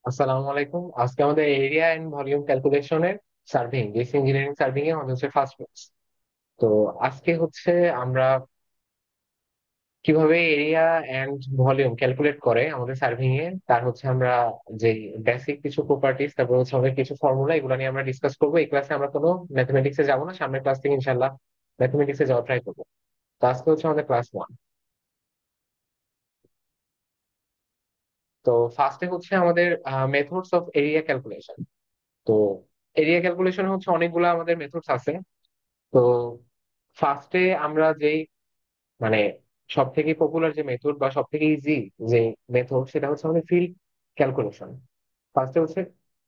আসসালামু আলাইকুম। আজকে আমাদের এরিয়া এন্ড ভলিউম ক্যালকুলেশনের সার্ভিং, বেসিক ইঞ্জিনিয়ারিং সার্ভিং এ আমাদের হচ্ছে ফার্স্ট ক্লাস। তো আজকে হচ্ছে আমরা কিভাবে এরিয়া এন্ড ভলিউম ক্যালকুলেট করে আমাদের সার্ভিং এ তার হচ্ছে আমরা যে বেসিক কিছু প্রপার্টিজ, তারপর হচ্ছে আমাদের কিছু ফর্মুলা, এগুলো নিয়ে আমরা ডিসকাস করবো। এই ক্লাসে আমরা কোনো ম্যাথমেটিক্সে যাবো না, সামনের ক্লাস থেকে ইনশাল্লাহ ম্যাথমেটিক্সে যাওয়া ট্রাই করবো। তো আজকে হচ্ছে আমাদের ক্লাস 1। তো ফার্স্টে হচ্ছে আমাদের মেথডস অফ এরিয়া ক্যালকুলেশন। তো এরিয়া ক্যালকুলেশন হচ্ছে অনেকগুলো আমাদের মেথডস আছে। তো ফার্স্টে আমরা যেই মানে সব থেকে পপুলার যে মেথড বা সব থেকে ইজি যে মেথড, সেটা হচ্ছে আমাদের ফিল্ড ক্যালকুলেশন। ফার্স্টে হচ্ছে,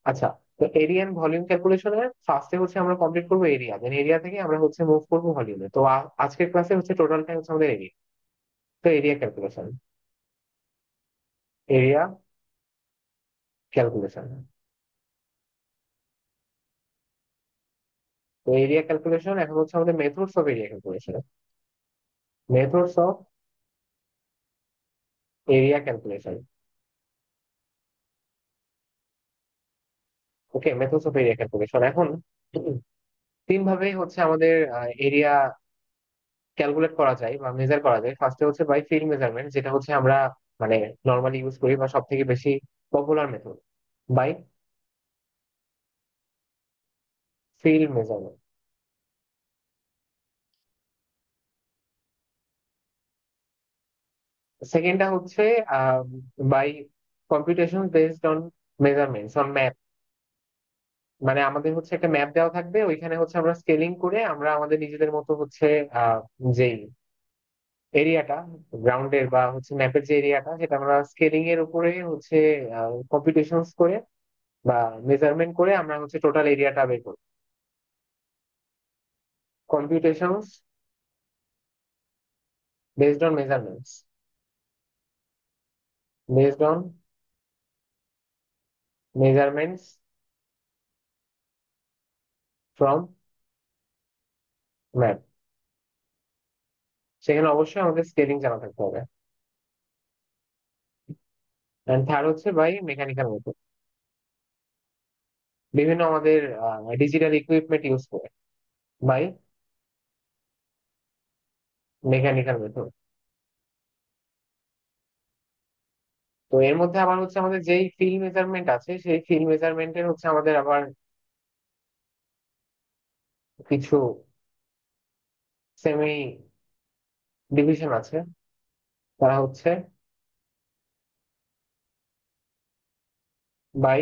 আচ্ছা, তো এরিয়া এন্ড ভলিউম ক্যালকুলেশনের ফার্স্টে হচ্ছে আমরা কমপ্লিট করবো এরিয়া, দেন এরিয়া থেকে আমরা হচ্ছে মুভ করবো ভলিউমে। তো আজকের ক্লাসে হচ্ছে টোটালটাই হচ্ছে আমাদের এরিয়া। তো এরিয়া ক্যালকুলেশন, এরিয়া ক্যালকুলেশন। তো এরিয়া ক্যালকুলেশন এখন হচ্ছে আমাদের methods of area calculation, methods of area calculation. Okay, methods of area calculation. এখন তিন ভাবেই হচ্ছে আমাদের এরিয়া ক্যালকুলেট করা যায় বা মেজার করা যায়। ফার্স্টে হচ্ছে বাই ফিল্ড মেজারমেন্ট, যেটা হচ্ছে আমরা মানে নর্মালি ইউজ করি বা সব থেকে বেশি popular method, by field measurement. সেকেন্ডটা হচ্ছে by computation based on measurements on map. মানে আমাদের হচ্ছে একটা ম্যাপ দেওয়া থাকবে, ওইখানে হচ্ছে আমরা স্কেলিং করে আমরা আমাদের নিজেদের মতো হচ্ছে যেই এরিয়াটা, গ্রাউন্ডের বা হচ্ছে ম্যাপের যে এরিয়াটা, সেটা আমরা স্কেলিং এর উপরে হচ্ছে কম্পিউটেশনস করে বা মেজারমেন্ট করে আমরা হচ্ছে টোটাল এরিয়াটা বের করি। Computations based on measurements, based on measurements from map। সেখানে অবশ্যই আমাদের স্কেলিং জানা থাকতে হবে। এন্ড থার্ড হচ্ছে বাই মেকানিক্যাল মেথড, বিভিন্ন আমাদের ডিজিটাল ইকুইপমেন্ট ইউজ করে, বাই মেকানিক্যাল মেথড। তো এর মধ্যে আবার হচ্ছে আমাদের যেই ফিল্ড মেজারমেন্ট আছে, সেই ফিল্ড মেজারমেন্টের হচ্ছে আমাদের আবার কিছু সেমি ডিভিশন আছে। তারা হচ্ছে by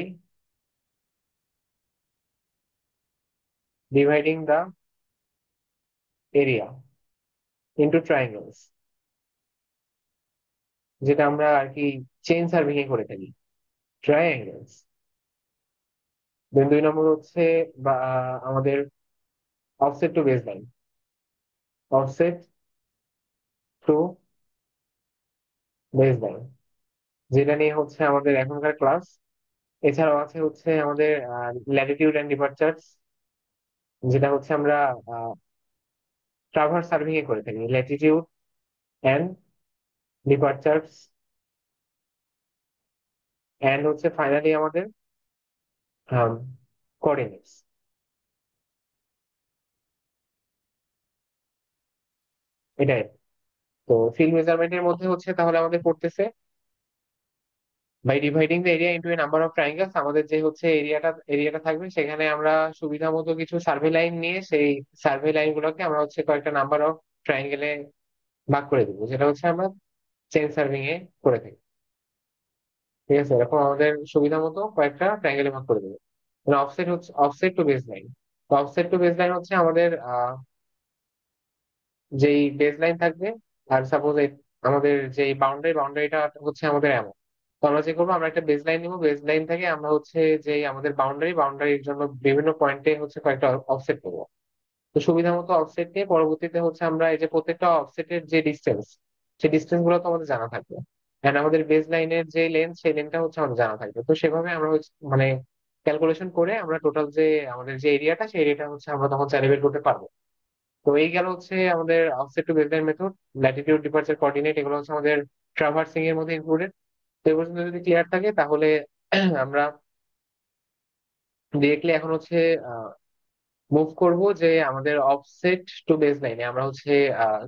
dividing the area into triangles, যেটা আমরা আর কি চেইন সার্ভিং এ করে থাকি, ট্রায়াঙ্গেলস। দেন 2 নম্বর হচ্ছে বা আমাদের offset to baseline, offset to baseline, যেটা নিয়ে হচ্ছে আমাদের এখনকার ক্লাস। এছাড়াও আছে হচ্ছে আমাদের ল্যাটিটিউড এন্ড ডিপারচার্স, যেটা হচ্ছে আমরা ট্রাভার্স সার্ভিং এ করে থাকি, ল্যাটিটিউড এন্ড ডিপারচার্স। এন্ড হচ্ছে ফাইনালি আমাদের কোঅর্ডিনেটস। এটাই। তো ফিল্ড মেজারমেন্টের মধ্যে হচ্ছে তাহলে আমাদের পড়তেছে by dividing the area into a number of triangles. আমাদের যে হচ্ছে এরিয়াটা থাকবে, সেখানে আমরা সুবিধা মতো কিছু সার্ভে লাইন নিয়ে সেই সার্ভে লাইন গুলোকে আমরা হচ্ছে কয়েকটা নাম্বার অফ ট্রায়াঙ্গেলে ভাগ করে দিব, যেটা হচ্ছে আমরা চেন সার্ভিং এ করে থাকি। ঠিক আছে, এরকম আমাদের সুবিধা মতো কয়েকটা ট্রায়াঙ্গেলে ভাগ করে দেবো। অফসেট হচ্ছে offset to baseline. Offset to baseline হচ্ছে আমাদের যেই বেস লাইন থাকবে, আর সাপোজ আমাদের যে বাউন্ডারিটা হচ্ছে আমাদের এমন। তো আমরা যে করবো, আমরা একটা বেস লাইন নিবো, বেস লাইন থেকে আমরা হচ্ছে যে আমাদের বাউন্ডারির জন্য বিভিন্ন পয়েন্টে হচ্ছে কয়েকটা অফসেট করবো। তো সুবিধা মতো অফসেট নিয়ে পরবর্তীতে হচ্ছে আমরা এই যে প্রত্যেকটা অফসেটের যে ডিস্টেন্স, সেই ডিস্টেন্স গুলো তো আমাদের জানা থাকবে। এন্ড আমাদের বেস লাইনের যে লেন্থ, সেই লেন্থটা হচ্ছে আমাদের জানা থাকবে। তো সেভাবে আমরা মানে ক্যালকুলেশন করে আমরা টোটাল যে আমাদের যে এরিয়াটা, সেই এরিয়াটা হচ্ছে আমরা তখন ক্যালিব্রেট করতে পারবো। তো এই গেল হচ্ছে আমাদের offset to baseline method. Latitude, departure, coordinate, এগুলো হচ্ছে আমাদের ট্রাভার্সিং এর মধ্যে ইনক্লুডেড। তো এই পর্যন্ত যদি ক্লিয়ার থাকে, তাহলে আমরা ডিরেক্টলি এখন হচ্ছে মুভ করব যে আমাদের অফসেট টু বেস লাইনে আমরা হচ্ছে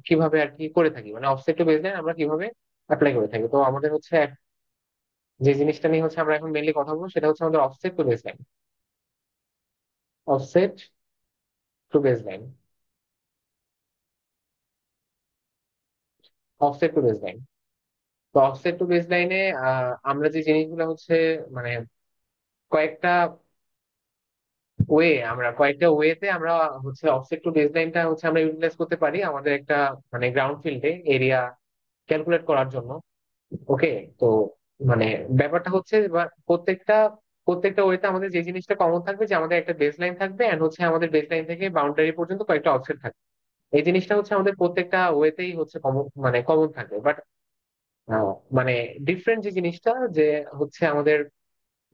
কিভাবে আর কি করে থাকি, মানে অফসেট টু বেস লাইন আমরা কিভাবে অ্যাপ্লাই করে থাকি। তো আমাদের হচ্ছে যে জিনিসটা নিয়ে হচ্ছে আমরা এখন মেনলি কথা বলবো সেটা হচ্ছে আমাদের offset to baseline. Offset to baseline. Offset to baseline. তো অফসেট টু বেস লাইনে আমরা যে জিনিসগুলো হচ্ছে মানে কয়েকটা কয়েকটা ওয়েতে আমরা হচ্ছে অফসেট টু বেস লাইনটা হচ্ছে আমরা ইউটিলাইজ করতে পারি আমাদের একটা মানে গ্রাউন্ড ফিল্ডে এরিয়া ক্যালকুলেট করার জন্য। ওকে। তো মানে ব্যাপারটা হচ্ছে প্রত্যেকটা প্রত্যেকটা ওয়েতে আমাদের যে জিনিসটা কমন থাকবে যে আমাদের একটা বেস লাইন থাকবে এন্ড হচ্ছে আমাদের বেস লাইন থেকে বাউন্ডারি পর্যন্ত কয়েকটা অফসেট থাকবে। এই জিনিসটা হচ্ছে আমাদের প্রত্যেকটা ওয়েতেই হচ্ছে কমন, মানে কমন থাকবে। বাট মানে ডিফারেন্ট যে জিনিসটা যে হচ্ছে আমাদের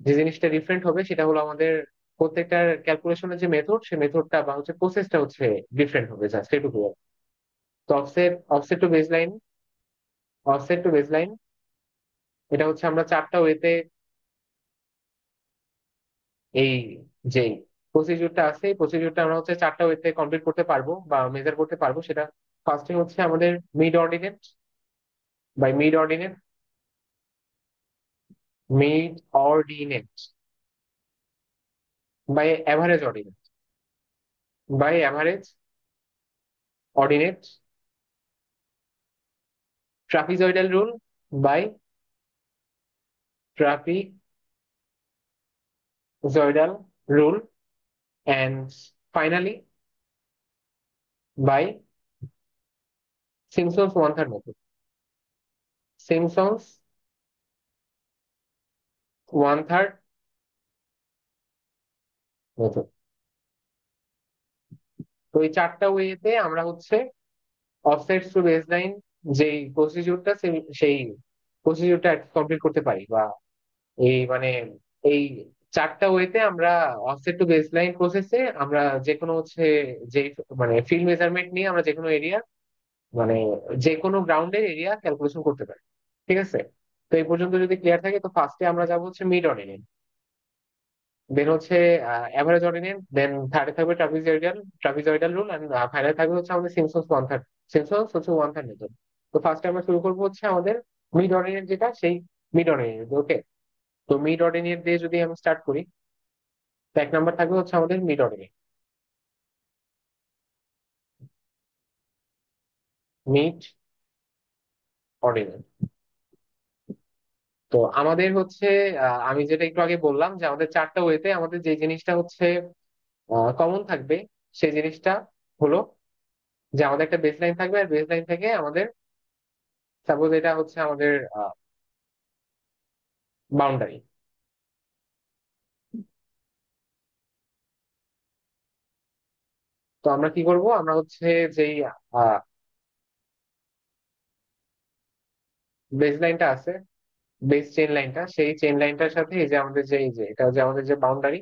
যে জিনিসটা ডিফারেন্ট হবে সেটা হলো আমাদের প্রত্যেকটার ক্যালকুলেশনের যে মেথড সে মেথডটা বা হচ্ছে প্রসেসটা হচ্ছে ডিফারেন্ট হবে, জাস্ট এটুকু। তো offset offset to baseline, offset to baseline এটা হচ্ছে আমরা চারটা ওয়েতে এই যে প্রসিডিউরটা আছে এই প্রসিডিউরটা আমরা হচ্ছে চারটা ওয়েতে কমপ্লিট করতে পারবো বা মেজার করতে পারবো। সেটা ফার্স্টে হচ্ছে আমাদের mid ordinate by mid ordinate, mid ordinate by average ordinate, by average ordinate, trapezoidal rule by trapezoidal rule, and finally by Simpson's one third method. Simpson's one third method. তো এই চারটা ওয়েতে আমরা হচ্ছে অফসেট টু বেসলাইন যেই প্রসিডিউরটা সেই প্রসিডিউরটা complete করতে পারি বা এই মানে এই চারটা ওয়েতে আমরা অফসেট টু বেসলাইন প্রসেসে আমরা যে কোনো হচ্ছে যে মানে ফিল্ড মেজারমেন্ট নিয়ে আমরা যে কোনো এরিয়া মানে যে কোনো গ্রাউন্ডের এরিয়া ক্যালকুলেশন করতে পারি। ঠিক আছে। তো এই পর্যন্ত যদি ক্লিয়ার থাকে তো ফার্স্টে আমরা যাবো হচ্ছে মিড অর্ডিনেট, দেন হচ্ছে অ্যাভারেজ অর্ডিনেট, দেন থার্ডে থাকবে ট্রাপিজয়েডাল রুল, এন্ড ফাইনাল থাকবে হচ্ছে আমাদের সিমসন্স ওয়ান থার্ড, সিমসন্স হচ্ছে ওয়ান থার্ড মেথড। তো ফার্স্টে আমরা শুরু করবো হচ্ছে আমাদের মিড অর্ডিনেট যেটা সেই মিড অর্ডিনেট। ওকে। তো মিড অর্ডিনেট দিয়ে যদি আমি স্টার্ট করি তো এক নাম্বার থাকবে হচ্ছে আমাদের মিড অর্ডিনেট। Mid ordinate. তো আমাদের হচ্ছে আমি যেটা একটু আগে বললাম যে আমাদের চারটা ওয়েতে আমাদের যে জিনিসটা হচ্ছে কমন থাকবে সেই জিনিসটা হলো যে আমাদের একটা বেস লাইন থাকবে আর বেস লাইন থেকে আমাদের সাপোজ এটা হচ্ছে আমাদের বাউন্ডারি। তো আমরা কি করব, আমরা হচ্ছে যেই বেস লাইনটা আছে, বেস চেন লাইনটা, সেই চেন লাইনটার সাথে এই যে আমাদের যে এই যে এটা হচ্ছে আমাদের যে বাউন্ডারি,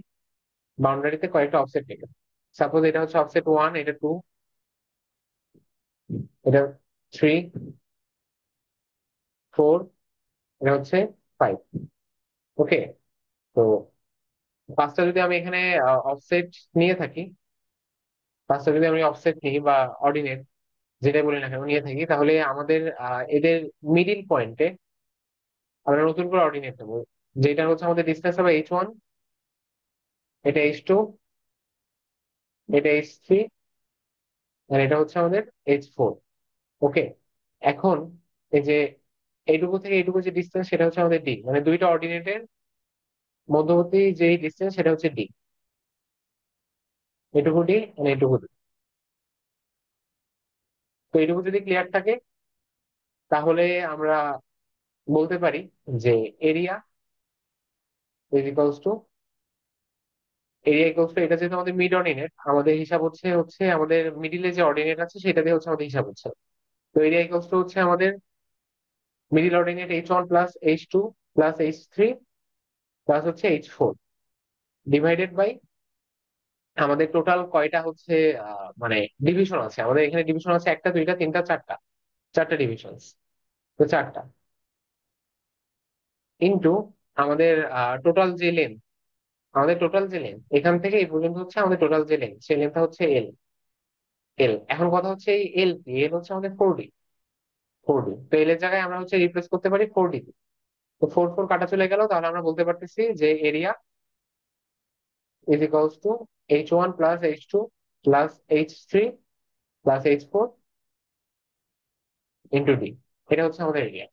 বাউন্ডারিতে কয়েকটা অফসেট নেবে। সাপোজ এটা হচ্ছে অফসেট ওয়ান, এটা টু, এটা থ্রি, ফোর, এটা হচ্ছে ফাইভ। ওকে। তো পাঁচটা যদি আমি এখানে অফসেট নিয়ে থাকি, পাঁচটা যদি আমি অফসেট নিই বা অর্ডিনেট যেটা বলি না কেন নিয়ে থাকি, তাহলে আমাদের এদের মিডিল পয়েন্টে আমরা নতুন করে অর্ডিনেট নেবো, যেটা হচ্ছে আমাদের ডিসটেন্স হবে H1, এটা H2, এটা H3, আর এটা হচ্ছে আমাদের H4। ওকে। এখন এই যে এইটুকু থেকে এইটুকু যে ডিসটেন্স সেটা হচ্ছে আমাদের ডি, মানে দুইটা অর্ডিনেটের মধ্যবর্তী যে ডিসটেন্স সেটা হচ্ছে ডি। এটুকু ডি মানে এটুকু ডি। তো এইটুকু যদি ক্লিয়ার থাকে তাহলে আমরা বলতে পারি যে area is equals two, area equals two এটা যেহেতু আমাদের মিড অর্ডিনেট আমাদের হিসাব হচ্ছে হচ্ছে আমাদের মিডিলে যে অর্ডিনেট আছে সেটা দিয়ে হচ্ছে আমাদের হিসাব হচ্ছে। তো এরিয়া ইকুয়ালস টু হচ্ছে আমাদের middle ordinate H1 plus H2 plus H3 plus হচ্ছে H4 ডিভাইডেড বাই আমাদের টোটাল কয়টা হচ্ছে মানে ডিভিশন আছে, আমাদের এখানে ডিভিশন আছে একটা দুইটা তিনটা চারটা, চারটা ডিভিশন। তো চারটা ইন্টু আমাদের টোটাল যে লেন্থ, আমাদের টোটাল যে লেন্থ এখান থেকে এই পর্যন্ত হচ্ছে আমাদের টোটাল যে লেন্থ, সেই লেন্থটা হচ্ছে এল। এল এখন কথা হচ্ছে এই এল কি, এল হচ্ছে আমাদের 4D। 4D তো এল এর জায়গায় আমরা হচ্ছে রিপ্লেস করতে পারি 4D। তো 4 4 কাটা চলে গেল, তাহলে আমরা বলতে পারতেছি যে area is equals two H1 plus H2 plus H3 plus H4 into D. এটা হচ্ছে আমাদের এরিয়া।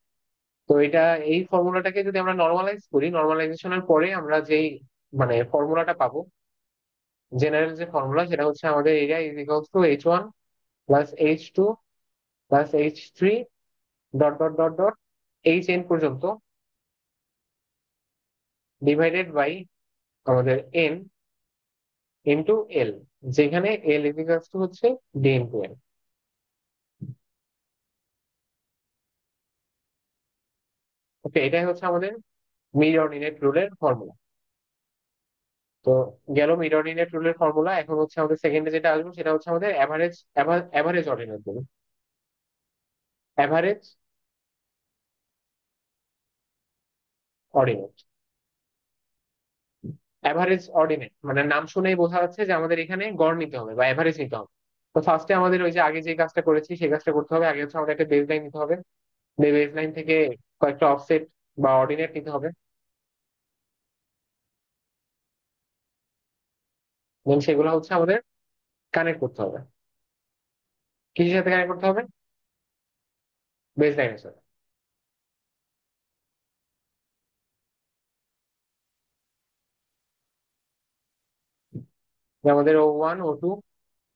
তো এটা, এই ফর্মুলাটাকে যদি আমরা নর্মালাইজ করি, নর্মালাইজেশনের পরে আমরা যেই মানে ফর্মুলাটা পাবো, জেনারেল যে ফর্মুলা, সেটা হচ্ছে আমাদের area is equals two H1 plus H2 plus H3 dot dot dot dot Hn পর্যন্ত ডিভাইডেড বাই আমাদের n ইন্টু এল, যেখানে এল ইজ ইকুয়ালস টু হচ্ছে ডি ইন্টু এন। ওকে, এটাই হচ্ছে আমাদের মিড অর্ডিনেট রুলের ফর্মুলা। তো গেল মিড অর্ডিনেট রুলের ফর্মুলা। এখন হচ্ছে আমাদের সেকেন্ডে যেটা আসবে সেটা হচ্ছে আমাদের average, average ordinate rule. Average ordinate, average ordinate মানে নাম শুনেই বোঝা যাচ্ছে যে আমাদের এখানে গড় নিতে হবে বা অ্যাভারেজ নিতে হবে। তো ফার্স্টে আমাদের ওই যে আগে যে কাজটা করেছি সেই কাজটা করতে হবে। আগে হচ্ছে আমাদের একটা বেস লাইন নিতে হবে, বেস লাইন থেকে কয়েকটা অফসেট বা অর্ডিনেট নিতে হবে, দেন সেগুলো হচ্ছে আমাদের কানেক্ট করতে হবে। কিসের সাথে কানেক্ট করতে হবে? বেস লাইনের সাথে। যে আমাদের O1 O2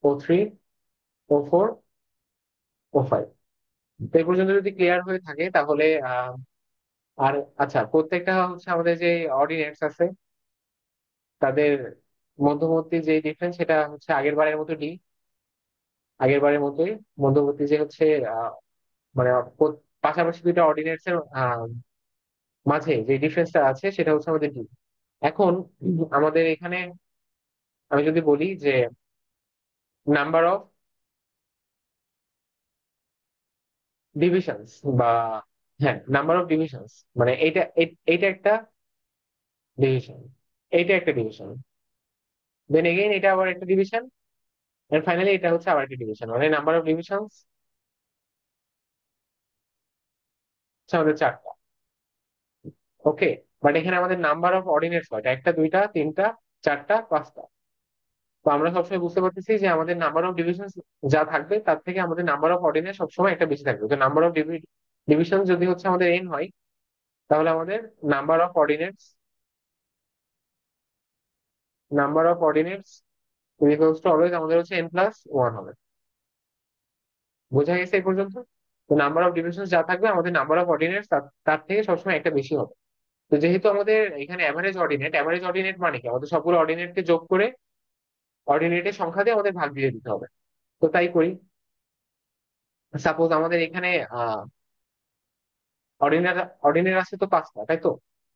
O3 O4 O5। তো এই পর্যন্ত যদি ক্লিয়ার হয়ে থাকে তাহলে আর আচ্ছা, প্রত্যেকটা হচ্ছে আমাদের যে অর্ডিনেটস আছে তাদের মধ্যবর্তী যে ডিফারেন্স, সেটা হচ্ছে আগের বারের মতো ডি, আগের বারের মতোই মধ্যবর্তী যে হচ্ছে আহ, মানে পাশাপাশি দুইটা অর্ডিনেটস এর মাঝে যে ডিফারেন্সটা আছে সেটা হচ্ছে আমাদের ডি। এখন আমাদের এখানে আমি যদি বলি যে নাম্বার অফ ডিভিশনস বা, হ্যাঁ নাম্বার অফ ডিভিশনস, মানে এইটা এইটা একটা ডিভিশন, এইটা একটা ডিভিশন, দেন এগেইন এটা আবার একটা ডিভিশন, এন্ড ফাইনালি এটা হচ্ছে আবার একটা ডিভিশন, মানে নাম্বার অফ ডিভিশনস হচ্ছে আমাদের 4টা। ওকে, বাট এখানে আমাদের নাম্বার অফ অর্ডিনেটস কয়টা? একটা, দুইটা, তিনটা, চারটা, পাঁচটা। তো আমরা সবসময় বুঝতে পারতেছি যে আমাদের নাম্বার অফ ডিভিশন যা থাকবে তার থেকে আমাদের নাম্বার অফ অর্ডিনেট সবসময় একটা বেশি থাকবে। তো নাম্বার অফ ডিভিশন যদি হচ্ছে আমাদের এন হয়, তাহলে আমাদের number of ordinates, number of ordinates equals to always আমাদের হচ্ছে n+1 হবে। বোঝা গেছে এই পর্যন্ত? তো নাম্বার অফ ডিভিশন যা থাকবে আমাদের নাম্বার অফ অর্ডিনেটস তার তার থেকে সবসময় একটা বেশি হবে। তো যেহেতু আমাদের এখানে অ্যাভারেজ অর্ডিনেট, অ্যাভারেজ অর্ডিনেট মানে কি, আমাদের সবগুলো অর্ডিনেটকে যোগ করে অর্ডিনেটের সংখ্যা দিয়ে আমাদের ভাগ দিয়ে দিতে হবে। তো তাই করি। সাপোজ আমাদের এখানে অর্ডিনেট, অর্ডিনেট আছে তো 5টা, তাই তো?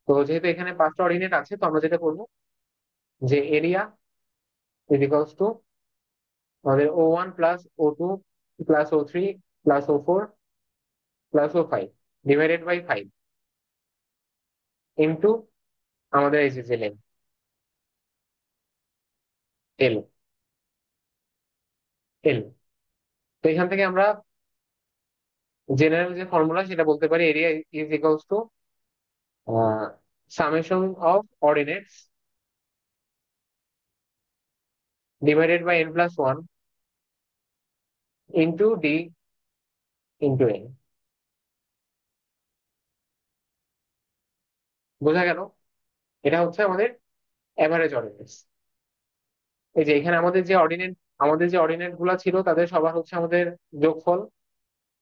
তো যেহেতু এখানে 5টা অর্ডিনেট আছে, তো আমরা যেটা করবো যে এরিয়া ইজ ইকুয়ালস টু আমাদের O1 plus O2 plus O3 plus O4 plus O5 divided by 5 into আমাদের এই যে লেন এল, এল। তো এখান থেকে আমরা জেনারেল যে ফর্মুলা সেটা বলতে পারি, area is equals to summation of ordinates divided by n+1 into D into n. বোঝা গেল? এটা হচ্ছে আমাদের এভারেজ অর্ডিনেটস। এই যে এখানে আমাদের যে অর্ডিনেট, আমাদের যে অর্ডিনেট গুলা ছিল তাদের সবার হচ্ছে আমাদের যোগফল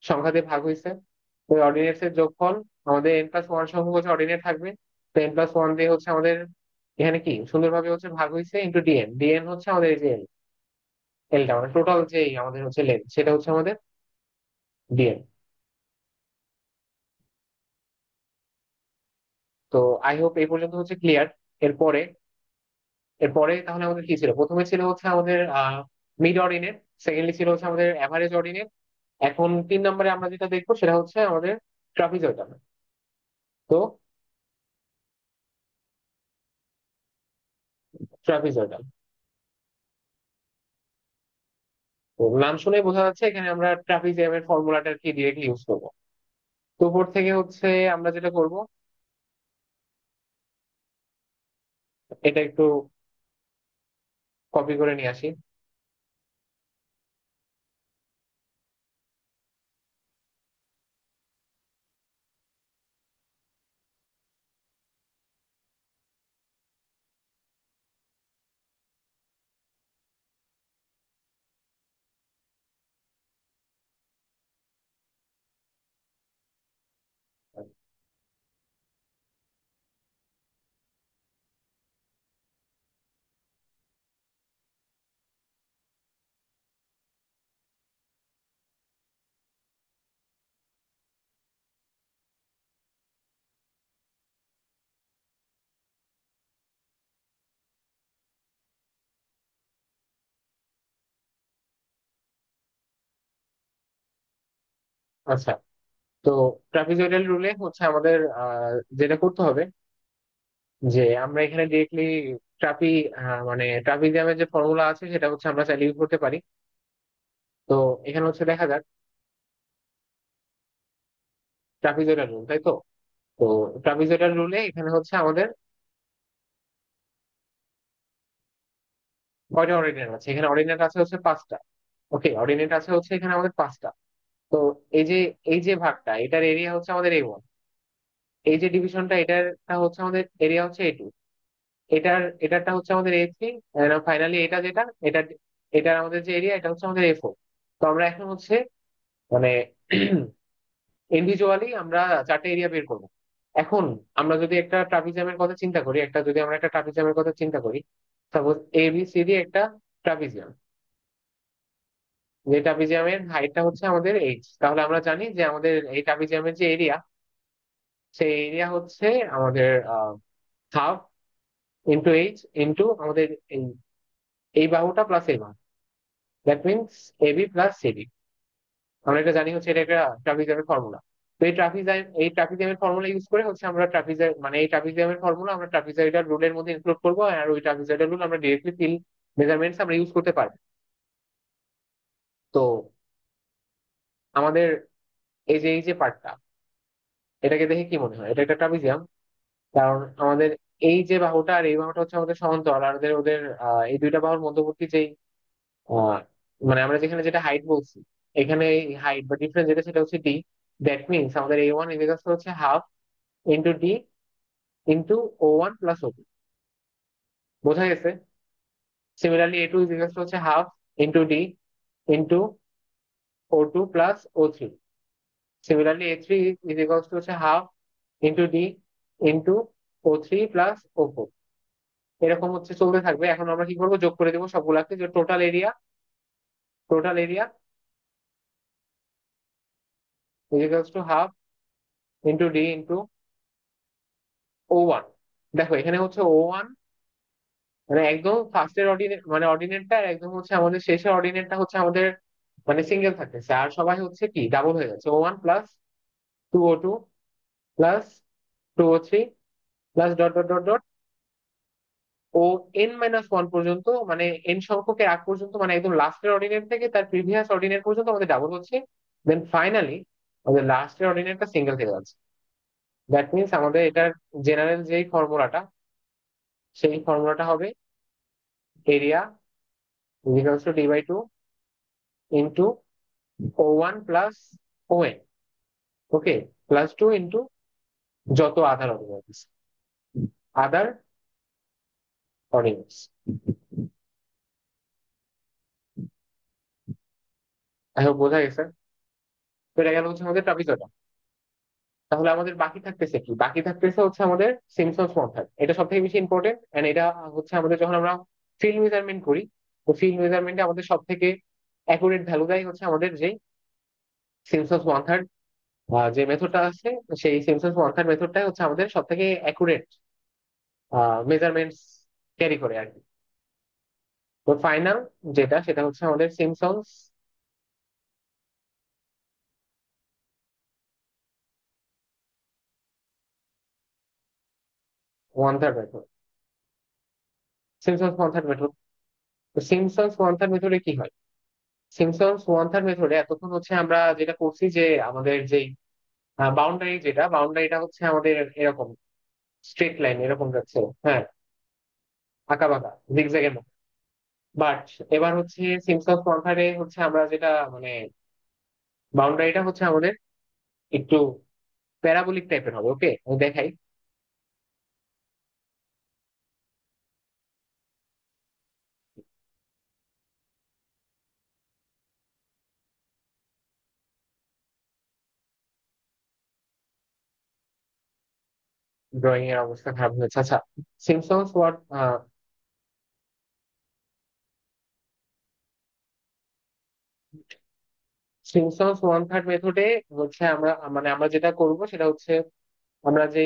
সংখ্যা দিয়ে ভাগ হয়েছে। ওই অর্ডিনেটস এর যোগফল, আমাদের n+1 সংখ্যক হচ্ছে অর্ডিনেট থাকবে। তো n+1 দিয়ে হচ্ছে আমাদের এখানে কি সুন্দরভাবে হচ্ছে ভাগ হয়েছে ইন্টু ডিএন। ডিএন হচ্ছে আমাদের এই যে এলটা, মানে টোটাল যে আমাদের হচ্ছে লেন্থ, সেটা হচ্ছে আমাদের ডিএন। তো আই হোপ এই পর্যন্ত হচ্ছে ক্লিয়ার। এরপরে, এরপরে তাহলে আমাদের কি ছিল? প্রথমে ছিল হচ্ছে আমাদের মিড অর্ডিনেট, সেকেন্ডলি ছিল হচ্ছে আমাদের অ্যাভারেজ অর্ডিনেট। এখন 3 নম্বরে আমরা যেটা দেখবো সেটা হচ্ছে আমাদের ট্রাপিজয়েডাল। তো ট্রাপিজয়েডাল। তো নাম শুনেই বোঝা যাচ্ছে এখানে আমরা ট্রাপিজিয়ামের ফর্মুলাটা কি ডিরেক্টলি ইউজ করবো। তো উপর থেকে হচ্ছে আমরা যেটা করব, এটা একটু কপি করে নিয়ে আসি। আচ্ছা, তো ট্রাপিজয়েডাল রুলে হচ্ছে আমাদের যেটা করতে হবে, যে আমরা এখানে ডিরেক্টলি ট্রাপি মানে ট্রাপিজিয়ামের যে ফর্মুলা আছে সেটা হচ্ছে আমরা চাইলে ইউজ করতে পারি। তো এখানে হচ্ছে দেখা যাক ট্রাপিজয়েডাল রুল, তাই তো? তো ট্রাপিজয়েডাল রুলে এখানে হচ্ছে আমাদের কয়টা অর্ডিনেট আছে? এখানে অর্ডিনেট আছে হচ্ছে পাঁচটা। ওকে, অর্ডিনেট আছে হচ্ছে এখানে আমাদের পাঁচটা। তো এই যে এই যে ভাগটা, এটার এরিয়া হচ্ছে আমাদের A1। এই যে ডিভিশনটা, এটারটা হচ্ছে আমাদের এরিয়া হচ্ছে A2। এটারটা হচ্ছে আমাদের A3। ফাইনালি এটা যেটা, এটার আমাদের যে এরিয়া, এটা হচ্ছে আমাদের A4। তো আমরা এখন হচ্ছে মানে ইন্ডিভিজুয়ালি আমরা চারটে এরিয়া বের করবো। এখন আমরা যদি একটা ট্রাপিজিয়ামের কথা চিন্তা করি, যদি আমরা একটা ট্রাপিজিয়ামের কথা চিন্তা করি, সাপোজ ABCD একটা ট্রাপিজিয়াম, যে ট্রাপিজিয়ামের হাইটটা হচ্ছে আমাদের এইচ, তাহলে আমরা জানি যে আমাদের এই ট্রাপিজিয়ামের যে এরিয়া, সেই এরিয়া হচ্ছে আমাদের হাফ ইন্টু এইচ ইন্টু আমাদের এই এই বাহুটা প্লাস এই বাহু। That means AB plus CD। আমরা এটা জানি হচ্ছে এটা একটা ট্রাপিজিয়ামের ফর্মুলা। তো এই ট্রাপিজিয়ামের ফর্মুলা ইউজ করে হচ্ছে আমরা ট্রাপিজয়েড মানে এই ট্রাপিজিয়ামের ফর্মুলা আমরা ট্রাপিজয়েডাল রুলের মধ্যে ইনক্লুড করবো, আর ওই ট্রাপিজয়েডাল রুল আমরা ডিরেক্টলি ফিল মেজারমেন্টস আমরা ইউজ করতে পারবো। তো আমাদের এই যে পার্টটা, এটাকে দেখে কি মনে হয় এটা একটা ট্রাপিজিয়াম? কারণ আমাদের এই যে বাহুটা আর এই বাহুটা হচ্ছে আমাদের সমান্তরাল, আর ওদের ওদের এই দুইটা বাহুর মধ্যবর্তী যেই আহ, মানে আমরা যেখানে যেটা হাইট বলছি, এখানে হাইট বা ডিফারেন্স যেটা সেটা হচ্ছে ডি। দ্যাট মিনস আমাদের A1 ইকুয়াল হচ্ছে half into D into O1 plus O2। বোঝা গেছে? সিমিলারলি A2 ইকুয়াল হচ্ছে half into D into O2 plus O3। Similarly A3 equal হচ্ছে half into D into O3 plus O4। এরকম হচ্ছে চলতে থাকবে। এখন আমরা কি করবো, যোগ করে দেবো সবগুলাকে, যে total area equal to half into D into O1। দেখো এখানে হচ্ছে O1 মানে একদম ফার্স্টের অর্ডিনেট মানে অর্ডিনেটটা, আর একদম হচ্ছে আমাদের শেষের অর্ডিনেটটা হচ্ছে আমাদের মানে সিঙ্গেল থাকতেছে, আর সবাই হচ্ছে কি ডাবল হয়ে যাচ্ছে। O1 plus 2O2 plus 2O3 plus dot dot dot dot O N-1 পর্যন্ত, মানে এন সংখ্যকের আগ পর্যন্ত, মানে একদম লাস্টের অর্ডিনেট থেকে তার প্রিভিয়াস অর্ডিনেট পর্যন্ত আমাদের ডাবল হচ্ছে। দেন ফাইনালি আমাদের লাস্টের অর্ডিনেটটা সিঙ্গেল থেকে যাচ্ছে। দ্যাট মিনস আমাদের এটার জেনারেল যেই ফর্মুলাটা, সেই ফর্মুলাটা হবে area equals two D/2 into O1 plus ON। Okay, plus 2 into যত আদার অর্ডিনেটস। এখন বোঝা গেছে? তো এটা গেল হচ্ছে আমাদের ট্রাপিজয়ডা। তাহলে আমাদের বাকি থাকতেছে কি? বাকি থাকতেছে হচ্ছে আমাদের সিমসন্স মেথড। এটা সব থেকে বেশি ইম্পর্টেন্ট, এন্ড এটা হচ্ছে আমাদের যখন আমরা ফিল্ড মেজারমেন্ট করি, তো ফিল্ড মেজারমেন্টে আমাদের সব থেকে অ্যাকুরেট ভ্যালু দেয় হচ্ছে আমাদের যে সিমসন্স মেথড যে মেথডটা আছে, সেই সিমসন্স মেথড মেথডটাই হচ্ছে আমাদের সব থেকে অ্যাকুরেট মেজারমেন্টস ক্যারি করে আর কি। তো ফাইনাল যেটা, সেটা হচ্ছে আমাদের Simpson's one third method. Simpson's one third method. তো সিমসন্স ওয়ান থার্ড মেথডে কি হয়? সিমসন্স ওয়ান থার্ড মেথডে এতক্ষণ হচ্ছে আমরা যেটা করছি যে আমাদের যেই বাউন্ডারি, যেটা বাউন্ডারিটা হচ্ছে আমাদের এরকম স্ট্রেট লাইন এরকম যাচ্ছে, হ্যাঁ, আঁকা বাঁকা জিগজ্যাগের মতো। বাট এবার হচ্ছে সিমসন্স ওয়ান থার্ডে হচ্ছে আমরা যেটা মানে বাউন্ডারিটা হচ্ছে আমাদের একটু প্যারাবোলিক টাইপের হবে। ওকে, আমি দেখাই। ড্রয়িং এর অবস্থা খারাপ হয়েছে, আচ্ছা। Simpson's what Simpson's one third মেথডে হচ্ছে আমরা মানে আমরা যেটা করব সেটা হচ্ছে আমরা যে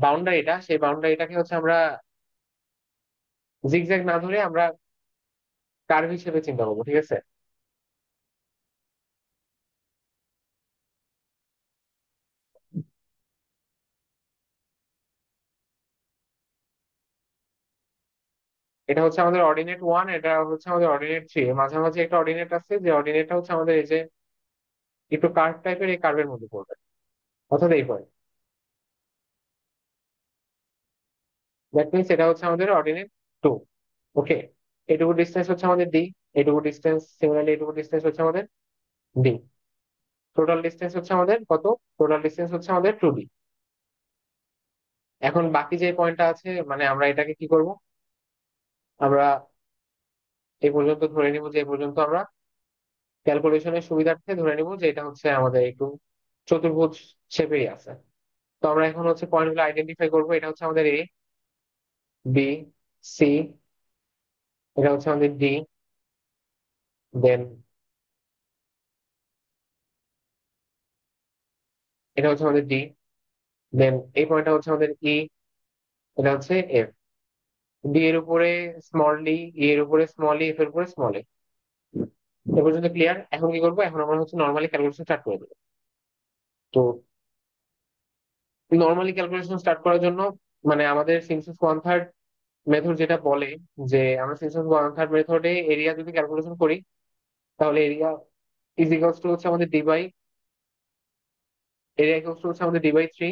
বাউন্ডারিটা, সেই বাউন্ডারিটাকে হচ্ছে আমরা জিগজ্যাগ না ধরে আমরা কার্ভ হিসেবে চিন্তা করবো, ঠিক আছে? এটা হচ্ছে আমাদের অর্ডিনেট ওয়ান, এটা হচ্ছে আমাদের অর্ডিনেট থ্রি, মাঝামাঝি একটা অর্ডিনেট আছে, যে অর্ডিনেটটা হচ্ছে আমাদের এই যে একটু কার্ভ টাইপের, এই কার্ভের মধ্যে পড়বে, অর্থাৎ এই পয়েন্ট। দ্যাট মিনস এটা হচ্ছে আমাদের অর্ডিনেট টু। ওকে, এটুকু ডিস্টেন্স হচ্ছে আমাদের ডি, এটুকু ডিস্টেন্স, সিমিলারলি এটুকু ডিস্টেন্স হচ্ছে আমাদের ডি। টোটাল ডিস্টেন্স হচ্ছে আমাদের কত? টোটাল ডিস্টেন্স হচ্ছে আমাদের টু ডি। এখন বাকি যে পয়েন্টটা আছে মানে আমরা এটাকে কি করব? আমরা এই পর্যন্ত ধরে নিব, যে এই পর্যন্ত আমরা ক্যালকুলেশনের সুবিধার্থে ধরে নিব যে এটা হচ্ছে আমাদের একটু চতুর্ভুজ শেপেরই আছে। তো আমরা এখন হচ্ছে পয়েন্টগুলো আইডেন্টিফাই করবো। এটা হচ্ছে আমাদের এ, বি, সি, এটা হচ্ছে আমাদের ডি, দেন এটা হচ্ছে আমাদের ডি, দেন এই পয়েন্টটা হচ্ছে আমাদের ই, এটা হচ্ছে এফ। ডি এর উপরে স্মল ডি, ই এর উপরে স্মল ই, এফ এর উপরে স্মল এ। এ পর্যন্ত ক্লিয়ার? এখন কি করবো? এখন আমরা হচ্ছে নর্মালি ক্যালকুলেশন স্টার্ট করে দেবো। তো নর্মালি ক্যালকুলেশন স্টার্ট করার জন্য মানে আমাদের সিমসন্স ওয়ান থার্ড মেথড যেটা বলে যে আমরা সিমসন্স ওয়ান থার্ড মেথডে এরিয়া যদি ক্যালকুলেশন করি, তাহলে এরিয়া ইজ ইকুয়ালস টু হচ্ছে আমাদের d by, area equals to হচ্ছে আমাদের ডি বাই থ্রি,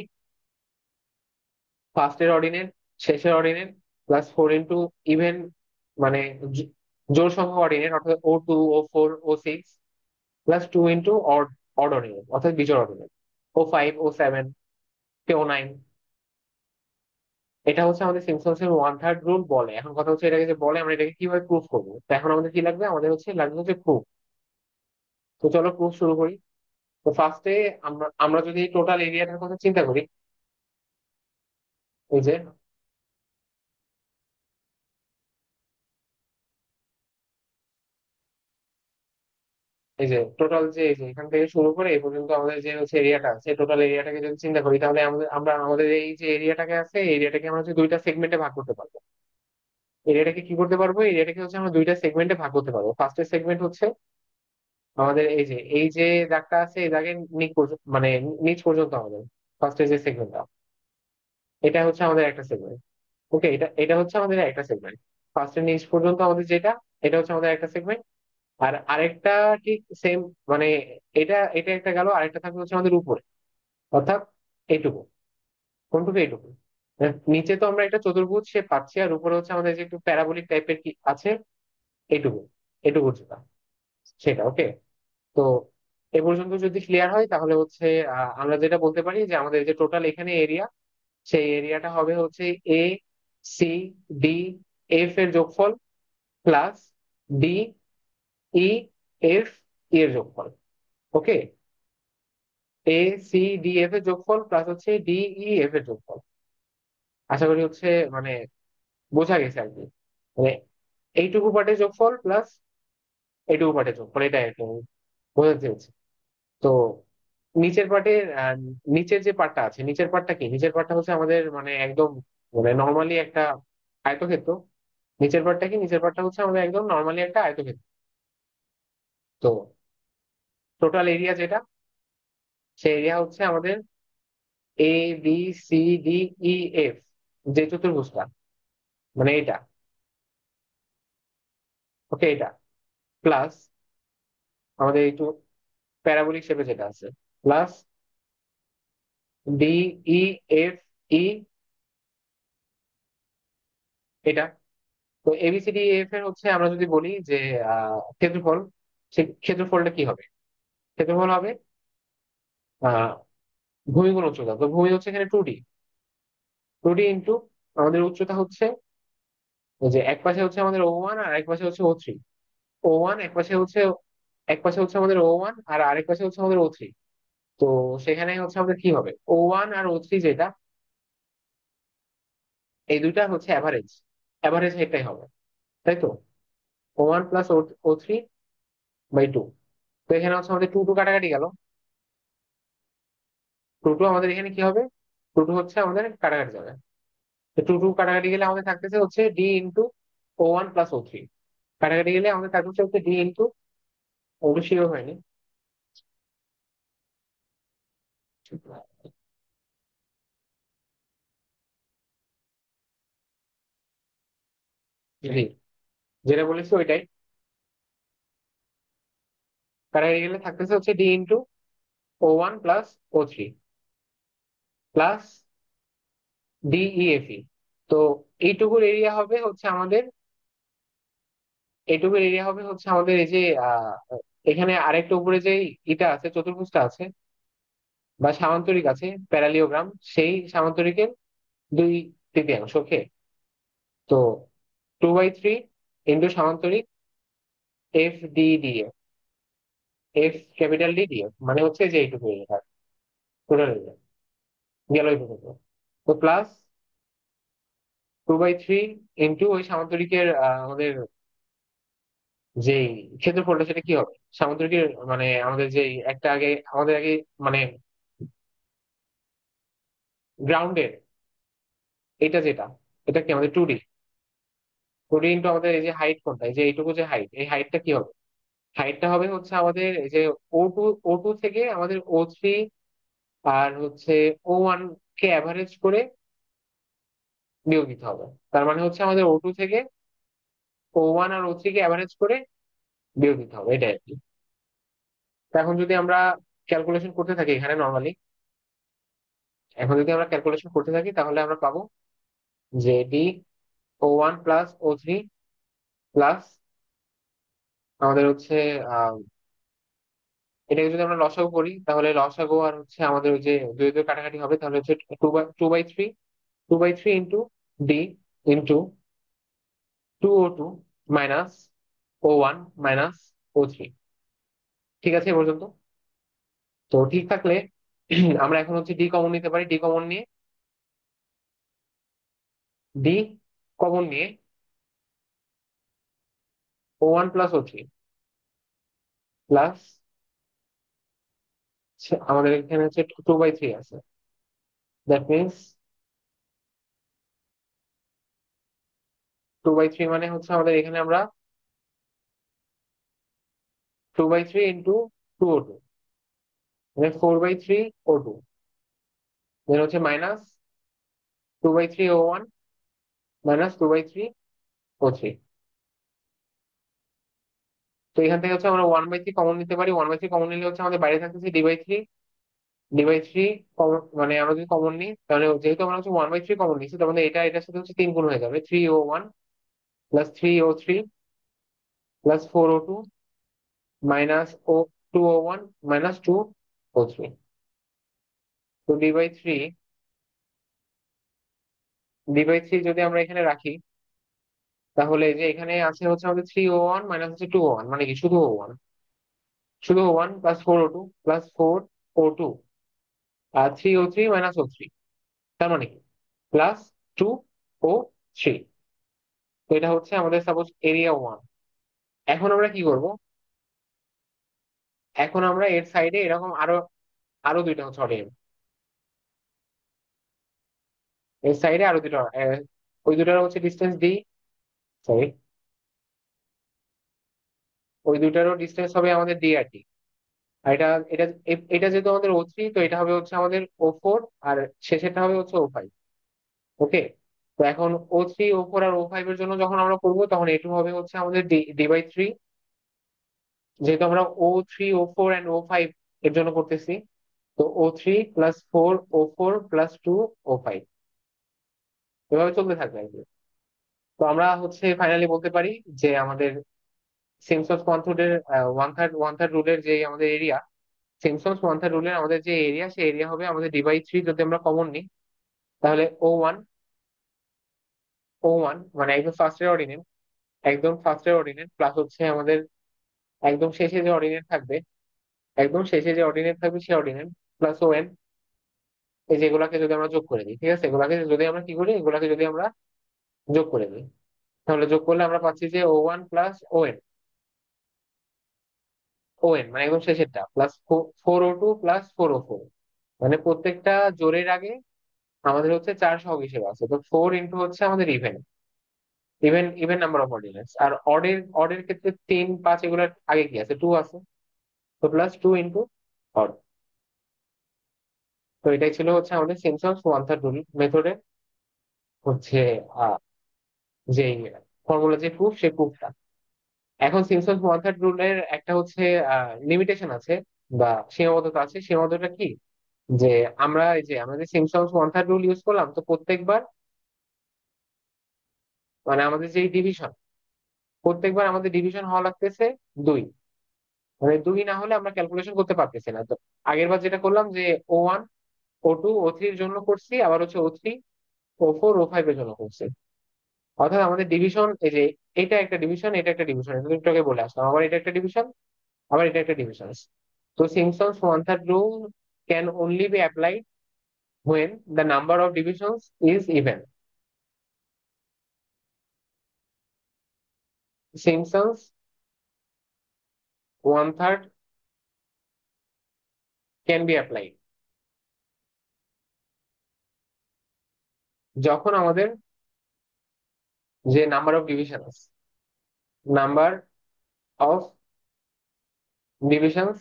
ফার্স্টের অর্ডিনেট, শেষের ordinate, plus four into even মানে জোড় সংখ্যক অর্ডিনেট অর্থাৎ O two, O four, O six, plus two into odd odd ordinate অর্থাৎ বিজোড় ordinate, O five, O seven, O nine. এটা হচ্ছে আমাদের সিম্পসন্স এর ওয়ান থার্ড রুল বলে। এখন কথা হচ্ছে এটাকে যে বলে আমরা এটাকে কিভাবে প্রুফ করবো। তো এখন আমাদের কি লাগবে? আমাদের হচ্ছে লাগবে হচ্ছে প্রুফ। তো চলো প্রুফ শুরু করি। তো ফার্স্টে আমরা আমরা যদি টোটাল এরিয়াটার কথা চিন্তা করি, এই যে এই যে টোটাল যে এই যে এখান থেকে শুরু করে এই পর্যন্ত আমাদের যে হচ্ছে এরিয়াটা আছে, টোটাল এরিয়াটাকে যদি চিন্তা করি, তাহলে আমাদের আমরা আমাদের এই যে এরিয়াটাকে আছে, এই এরিয়াটাকে আমরা হচ্ছে দুইটা সেগমেন্টে ভাগ করতে পারবো। এরিয়াটাকে কি করতে পারবো? এরিয়াটাকে হচ্ছে আমরা দুইটা সেগমেন্টে ভাগ করতে পারবো। ফার্স্টের সেগমেন্ট হচ্ছে আমাদের এই যে দাগটা আছে, এই দাগের নিচ পর্যন্ত মানে নিচ পর্যন্ত আমাদের ফার্স্টের যে সেগমেন্টটা, এটা হচ্ছে আমাদের একটা সেগমেন্ট। ওকে, এটা এটা হচ্ছে আমাদের একটা সেগমেন্ট। ফার্স্টের নিচ পর্যন্ত আমাদের যেটা, এটা হচ্ছে আমাদের একটা সেগমেন্ট। আর আরেকটা ঠিক সেম মানে এটা এটা একটা গেল, আরেকটা থাকবে হচ্ছে আমাদের উপরে, অর্থাৎ এইটুকু। কোনটুকু? এইটুকু। নিচে তো আমরা একটা চতুর্ভুজ শেপ পাচ্ছি, আর উপরে হচ্ছে আমাদের যে একটু প্যারাবোলিক টাইপের কি আছে, এইটুকু, এইটুকু যেটা সেটা। ওকে, তো এ পর্যন্ত যদি ক্লিয়ার হয় তাহলে হচ্ছে আমরা যেটা বলতে পারি যে আমাদের যে টোটাল এখানে এরিয়া, সেই এরিয়াটা হবে হচ্ছে এ, সি, ডি, এফ এর যোগফল, প্লাস ডি, ই, এফ, এর যোগফল। ওকে, এ, সি, ডি, এফ এর যোগফল প্লাস হচ্ছে ডি, ই, এফ এর যোগফল। আশা করি হচ্ছে মানে বোঝা গেছে আর কি। মানে এইটুকু পার্টের যোগফল প্লাস এইটুকু পার্টের যোগফল, এটাই আর কি আমি বোঝাতে চেয়েছি। তো নিচের পার্টের নিচের যে পার্টটা আছে, নিচের পার্টটা কি? নিচের পার্টটা হচ্ছে আমাদের মানে একদম মানে নর্মালি একটা আয়তক্ষেত্র। নিচের পার্টটা কি? নিচের পার্টটা হচ্ছে আমাদের একদম নর্মালি একটা আয়তক্ষেত্র। তো টোটাল এরিয়া যেটা, সেই এরিয়া হচ্ছে আমাদের এ, বি, সি, ডি, ই, এফ, যে চতুর্ভুজটা মানে এটা, ওকে, এটা প্লাস আমাদের একটু প্যারাবোলিক শেপে যেটা আছে, plus D E F E, এটা। তো এবিসিডি এফ এর হচ্ছে আমরা যদি বলি যে ক্ষেত্রফল, সে ক্ষেত্রফলটা কি হবে? ক্ষেত্রফল হবে আহ ভূমি গুণ উচ্চতা। তো ভূমি হচ্ছে এখানে 2D, 2D ইন্টু আমাদের উচ্চতা হচ্ছে ওই যে এক পাশে হচ্ছে আমাদের O1 আর এক পাশে হচ্ছে O3। O1 এক পাশে হচ্ছে, এক পাশে হচ্ছে আমাদের O1 আর আরেক পাশে হচ্ছে আমাদের O3। তো সেখানে হচ্ছে আমাদের কি হবে, O1 আর O3 যেটা, এই দুইটা হচ্ছে অ্যাভারেজ, অ্যাভারেজ এটাই হবে, তাই তো? O1 plus O3 by 2। তো এখানে হচ্ছে আমাদের 2 2 কাটাকাটি গেল, 2 2 আমাদের এখানে কি হবে, 2 2 হচ্ছে আমাদের কাটাকাটি যাবে। তো 2 2 কাটাকাটি গেলে আমাদের থাকতেছে হচ্ছে d into O1 plus O3। কাটাকাটি গেলে আমাদের থাকতেছে হচ্ছে ডি ইন্টু, ওগুলো শিওর হয়নি। জি, যেটা বলেছি ওইটাই। কাটাকাটি গেলে থাকতেছে হচ্ছে d into O1 plus O3 plus DEFE. তো এইটুকুর এরিয়া হবে হচ্ছে আমাদের, এইটুকুর এরিয়া হবে হচ্ছে আমাদের এই যে এখানে আরেকটা উপরে যে ইটা আছে, চতুর্ভুজটা আছে বা সামান্তরিক আছে, প্যারালিওগ্রাম, সেই সামান্তরিকের 2/3। ওকে, তো 2/3 ইন্টু সামান্তরিক F D DF, F capital D DF মানে হচ্ছে যে এইটুকু এরিয়া, টোটাল এরিয়া গেল এইটুকু। তো প্লাস 2/3 ইন্টু ওই সামান্তরিকের আমাদের যে ক্ষেত্রফলটা, সেটা কি হবে সামুদ্রিকের, মানে আমাদের যে একটা আগে আমাদের আগে মানে গ্রাউন্ডের এটা যেটা, এটা কি আমাদের 2D, 2D ইন্টু আমাদের এই যে হাইট কোনটা, এই যে এইটুকু যে হাইট, এই হাইটটা কি হবে? হাইটটা হবে হচ্ছে আমাদের এই যে ও টু থেকে আমাদের O3 আর হচ্ছে O1 কে অ্যাভারেজ করে বিয়োগ দিতে হবে। তার মানে হচ্ছে আমাদের O2 থেকে O1 আর O3 কে অ্যাভারেজ করে বিয়োগ দিতে হবে, এটাই আর কি। তো এখন যদি আমরা ক্যালকুলেশন করতে থাকি এখানে নর্মালি, এখন যদি আমরা ক্যালকুলেশন করতে থাকি তাহলে আমরা পাবো যে D O1 plus O3 plus আমাদের হচ্ছে আহ এটাকে যদি আমরা লসাগু করি তাহলে লসাগু আর হচ্ছে আমাদের ওই যে দুই দুই কাটাকাটি হবে, তাহলে হচ্ছে two by three, 2/3 into D into 2O2 minus O1 minus O3। ঠিক আছে এ পর্যন্ত? তো ঠিক থাকলে আমরা এখন হচ্ছে ডি কমন নিতে পারি, ডি কমন নিয়ে, ডি কমন নিয়ে O1 প্লাস O3 প্লাস আমাদের এখানে হচ্ছে 2/3 আছে, দ্যাট মিনস 2/3 মানে হচ্ছে আমাদের এখানে আমরা 2/3 ইন্টু 2O2 মানে 4/3 O2, দেন হচ্ছে মাইনাস 2/3 O1 মাইনাস 2/3 O3। তো এখান থেকে হচ্ছে আমরা 1/3 কমন নিতে পারি, 1/3 কমন নিলে হচ্ছে আমাদের বাইরে থাকতেছে D by three, D by three common, মানে আমরা যদি কমন নিই তাহলে যেহেতু আমরা হচ্ছে 1/3 কমন নিচ্ছি, তার মানে এটা এটার সাথে হচ্ছে 3 গুণ হয়ে যাবে, 3O1 plus 3O3 plus 4O2 minus 2O1 minus 2O3। তো ডি বাই থ্রি যদি আমরা এখানে রাখি তাহলে যে এখানে আছে হচ্ছে আমাদের 3O1 মাইনাস হচ্ছে 2O1 মানে কি শুধু O1, শুধু O1 plus 4O2 plus 4O2 আর 3O3 মাইনাস O3, তার মানে কি প্লাস 2O3। তো এটা হচ্ছে আমাদের সাপোজ এরিয়া 1। এখন আমরা কি করব, এখন আমরা এর সাইডে এরকম আরো আরো দুইটা সরি, এর সাইডে আরো দুটো ওই দুটার হচ্ছে ডিস্টেন্স ডি, সরি, ওই দুটারও ডিস্টেন্স হবে আমাদের ডি আর ডি। আর এটা এটা এটা যেহেতু আমাদের O3, তো এটা হবে হচ্ছে আমাদের O4 আর শেষেরটা হবে হচ্ছে O5। ওকে, তো এখন O3 O4 আর O5 এর জন্য যখন আমরা করবো তখন A2 হবে হচ্ছে আমাদের D/3, যেহেতু আমরা O3 O4 and O5 এর জন্য করতেছি। তো O3+4 O4+2 O5 এভাবে চলতে থাকবে আর কি। তো আমরা হচ্ছে ফাইনালি বলতে পারি যে আমাদের সিমসন্স ওয়ান থার্ড রুলের যে আমাদের এরিয়া, সিমসন্স ওয়ান থার্ড রুলের আমাদের যে এরিয়া, সেই এরিয়া হবে আমাদের D/3 যদি আমরা কমন নিই। তাহলে ও ওয়ান মানে একদম ফার্স্টের অর্ডিনেন্ট প্লাস হচ্ছে আমাদের একদম শেষে যে অর্ডিনেন্ট থাকবে, সেই অর্ডিনেন্ট প্লাস ON, এই যেগুলাকে যদি আমরা যোগ করে দিই, ঠিক আছে, এগুলাকে যদি আমরা কি করি, এগুলাকে যদি আমরা যোগ করে দিই, তাহলে যোগ করলে আমরা পাচ্ছি যে O1+ON মানে একদম শেষেরটা প্লাস 4O2+4O4, মানে প্রত্যেকটা জোড়ের আগে আমাদের হচ্ছে 4 সহগ হিসেবে আছে। তো 4 ইন্টু হচ্ছে আমাদের even even even number of ordinates. আর অডের ক্ষেত্রে 3 5 এগুলোর আগে কি আছে, 2 আছে। তো +2 ইন্টু অড। তো এটাই ছিল হচ্ছে আমাদের সিম্পসন্স ওয়ান থার্ড রুল মেথডে হচ্ছে আহ, যে ফর্মুলা, যে প্রুফ, সেই প্রুফটা। এখন সিম্পসন্স ওয়ান থার্ড রুলের একটা হচ্ছে লিমিটেশন আছে বা সীমাবদ্ধতা আছে। সীমাবদ্ধতা কি, যে আমরা যে Simpson's one third rule use করলাম, তো মানে আমাদের যে প্রত্যেকবার আমাদের ডিভিশন হওয়া লাগতেছে 2, মানে 2 না হলে আমরা ক্যালকুলেশন করতে পারতেছি না। তো আগের বার যেটা করলাম যে O1 O2 O3 এর জন্য করছি, আবার হচ্ছে O3 O4 O5 এর জন্য করছি। অর্থাৎ আমাদের ডিভিশন এই যে এটা একটা ডিভিশন, এটা একটা ডিভিশন, এটা তো একটু আগে বলে আসলাম, আবার এটা একটা ডিভিশন, আবার এটা একটা ডিভিশন। তো Simpson's one third rule can only be applied when the number of divisions is even. Simpsons one third can be applied যখন আমাদের যে number of divisions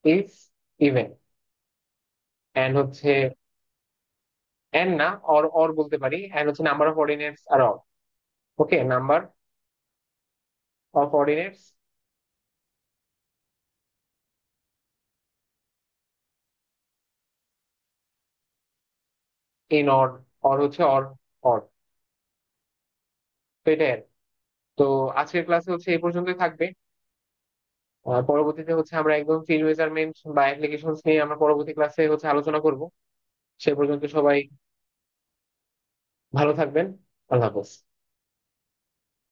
is even, and হচ্ছে এন না, অর বলতে পারি, এন্ড হচ্ছে number of ordinates আর odd. Okay, number of ordinates in odd, or হচ্ছে অড। তো এটাই আর কি। তো আজকের ক্লাসে হচ্ছে এই পর্যন্তই থাকবে। পরবর্তীতে হচ্ছে আমরা একদম ফিল্ড মেজারমেন্ট বা অ্যাপ্লিকেশনস নিয়ে আমরা পরবর্তী ক্লাসে হচ্ছে আলোচনা করব। সে পর্যন্ত সবাই ভালো থাকবেন। আল্লাহ হাফেজ।